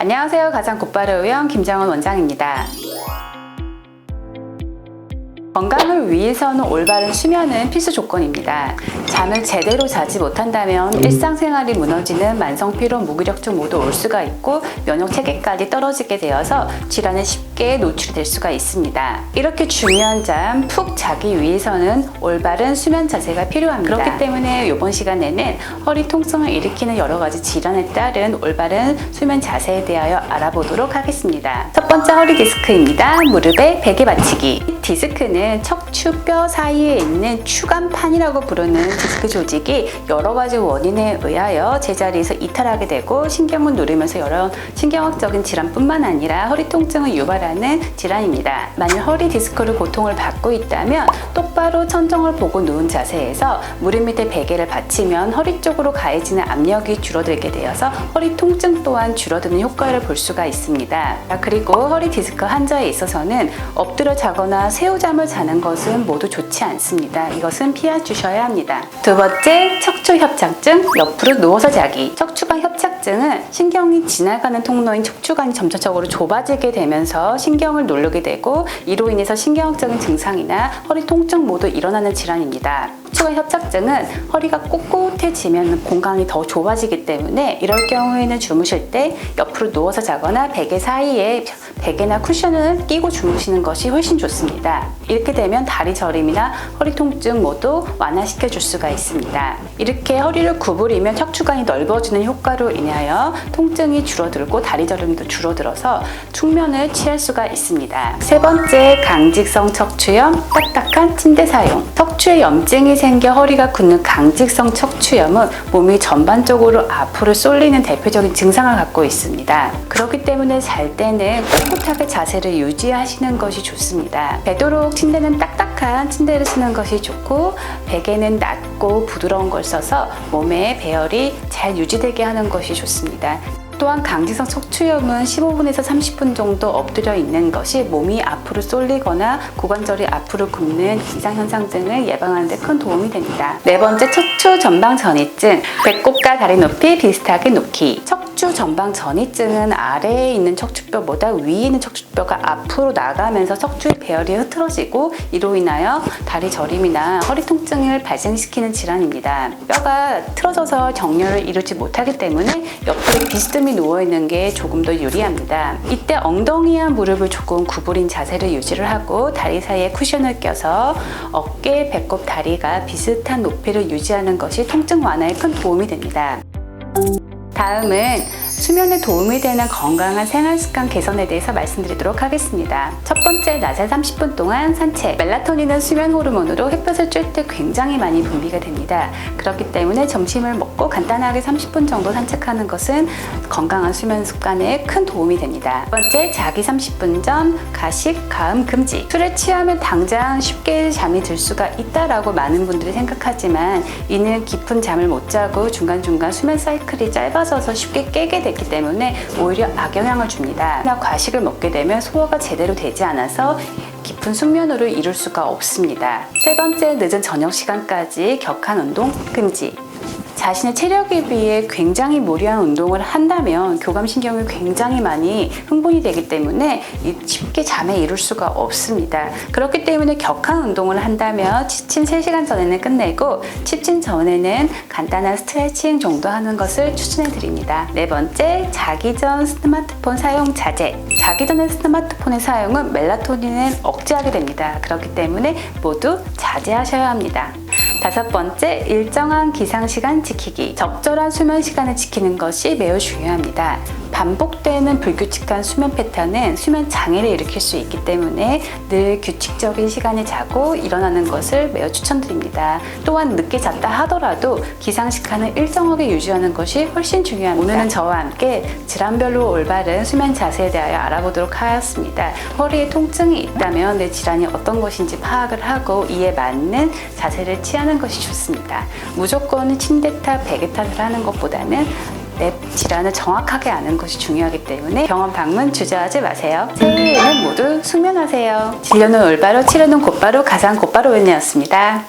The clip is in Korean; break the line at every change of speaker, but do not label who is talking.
안녕하세요. 가장 곧바로 의원 김정은 원장입니다. 건강을 위해서는 올바른 수면은 필수 조건입니다. 잠을 제대로 자지 못한다면 일상생활이 무너지는 만성피로, 무기력증 모두 올 수가 있고 면역 체계까지 떨어지게 되어서 질환에 쉽게 노출될 수가 있습니다. 이렇게 중요한 잠 푹 자기 위해서는 올바른 수면 자세가 필요합니다. 그렇기 때문에 이번 시간에는 허리 통증을 일으키는 여러 가지 질환에 따른 올바른 수면 자세에 대하여 알아보도록 하겠습니다. 첫 번째 허리 디스크입니다. 무릎에 베개 받치기. 디스크는 척추뼈 사이에 있는 추간판이라고 부르는 디스크 조직이 여러 가지 원인에 의하여 제자리에서 이탈하게 되고 신경을 누르면서 여러 신경학적인 질환뿐만 아니라 허리 통증을 유발하는 질환입니다. 만일 허리 디스크로 고통을 받고 있다면 똑바로 천정을 보고 누운 자세에서 무릎 밑에 베개를 받치면 허리 쪽으로 가해지는 압력이 줄어들게 되어서 허리 통증 또한 줄어드는 효과를 볼 수가 있습니다. 그리고 허리 디스크 환자에 있어서는 엎드려 자거나 새우잠을 자는 것은 모두 좋지 않습니다. 이것은 피해 주셔야 합니다. 두 번째, 척추 협착증, 옆으로 누워서 자기. 척추관 협착증은 신경이 지나가는 통로인 척추관이 점차적으로 좁아지게 되면서 신경을 누르게 되고 이로 인해서 신경학적인 증상이나 허리 통증 모두 일어나는 질환입니다. 척추관 협착증은 허리가 꼿꼿해지면 공간이 더 좁아지기 때문에 이럴 경우에는 주무실 때 옆으로 누워서 자거나 베개 사이에 베개나 쿠션을 끼고 주무시는 것이 훨씬 좋습니다. 이렇게 되면 다리 저림이나 허리 통증 모두 완화시켜 줄 수가 있습니다. 이렇게 허리를 구부리면 척추관이 넓어지는 효과로 인하여 통증이 줄어들고 다리 저림도 줄어들어서 숙면을 취할 수가 있습니다. 세 번째, 강직성 척추염, 딱딱한 침대 사용. 척추에 염증이 생겨 허리가 굳는 강직성 척추염은 몸이 전반적으로 앞으로 쏠리는 대표적인 증상을 갖고 있습니다. 그렇기 때문에 잘 때는 꼿꼿하게 자세를 유지하시는 것이 좋습니다. 되도록 침대는 딱딱한 침대를 쓰는 것이 좋고 베개는 낮고 부드러운 걸 써서 몸의 배열이 잘 유지되게 하는 것이 좋습니다. 또한 강직성 척추염은 15분에서 30분 정도 엎드려 있는 것이 몸이 앞으로 쏠리거나 고관절이 앞으로 굽는 이상현상 등을 예방하는 데 큰 도움이 됩니다. 네 번째, 척추 전방 전이증, 배꼽과 다리 높이 비슷하게 놓기. 척추 전방 전이증은 아래에 있는 척추뼈보다 위에 있는 척추뼈가 앞으로 나가면서 척추의 배열이 흐트러지고 이로 인하여 다리 저림이나 허리 통증을 발생시키는 질환입니다. 뼈가 틀어져서 정렬을 이루지 못하기 때문에 옆으로 비스듬히 누워있는 게 조금 더 유리합니다. 이때 엉덩이와 무릎을 조금 구부린 자세를 유지를 하고 다리 사이에 쿠션을 껴서 어깨, 배꼽, 다리가 비슷한 높이를 유지하는 것이 통증 완화에 큰 도움이 됩니다. 다음은 수면에 도움이 되는 건강한 생활습관 개선에 대해서 말씀드리도록 하겠습니다. 첫 번째, 낮에 30분 동안 산책. 멜라토닌은 수면 호르몬으로 햇볕을 쬐 때 굉장히 많이 분비가 됩니다. 그렇기 때문에 점심을 먹고 간단하게 30분 정도 산책하는 것은 건강한 수면 습관에 큰 도움이 됩니다. 두 번째, 자기 30분 전 가식, 가음 금지. 술에 취하면 당장 쉽게 잠이 들 수가 있다라고 많은 분들이 생각하지만 이는 깊은 잠을 못 자고 중간중간 수면 사이클이 짧아져서 쉽게 깨게 되기 때문에 오히려 악영향을 줍니다. 과식을 먹게 되면 소화가 제대로 되지 않아서 깊은 숙면으로 이룰 수가 없습니다. 세 번째, 늦은 저녁 시간까지 격한 운동 금지. 자신의 체력에 비해 굉장히 무리한 운동을 한다면 교감신경이 굉장히 많이 흥분이 되기 때문에 쉽게 잠에 이룰 수가 없습니다. 그렇기 때문에 격한 운동을 한다면 취침 3시간 전에는 끝내고 취침 전에는 간단한 스트레칭 정도 하는 것을 추천해 드립니다. 네 번째, 자기 전 스마트폰 사용 자제. 자기 전에 스마트폰의 사용은 멜라토닌을 억제하게 됩니다. 그렇기 때문에 모두 자제하셔야 합니다. 다섯 번째, 일정한 기상시간 지키기. 적절한 수면 시간을 지키는 것이 매우 중요합니다. 반복되는 불규칙한 수면 패턴은 수면 장애를 일으킬 수 있기 때문에 늘 규칙적인 시간에 자고 일어나는 것을 매우 추천드립니다. 또한 늦게 잤다 하더라도 기상시간을 일정하게 유지하는 것이 훨씬 중요합니다. 오늘은 저와 함께 질환별로 올바른 수면 자세에 대하여 알아보도록 하였습니다. 허리에 통증이 있다면 내 질환이 어떤 것인지 파악을 하고 이에 맞는 자세를 취하는 것이 좋습니다. 무조건 침대 탓, 베개 탓을 하는 것보다는 내 질환을 정확하게 아는 것이 중요하기 때문에 병원 방문 주저하지 마세요. 새해에는 모두 숙면하세요. 진료는 올바로, 치료는 곧바로, 가장 곧바로 은혜였습니다.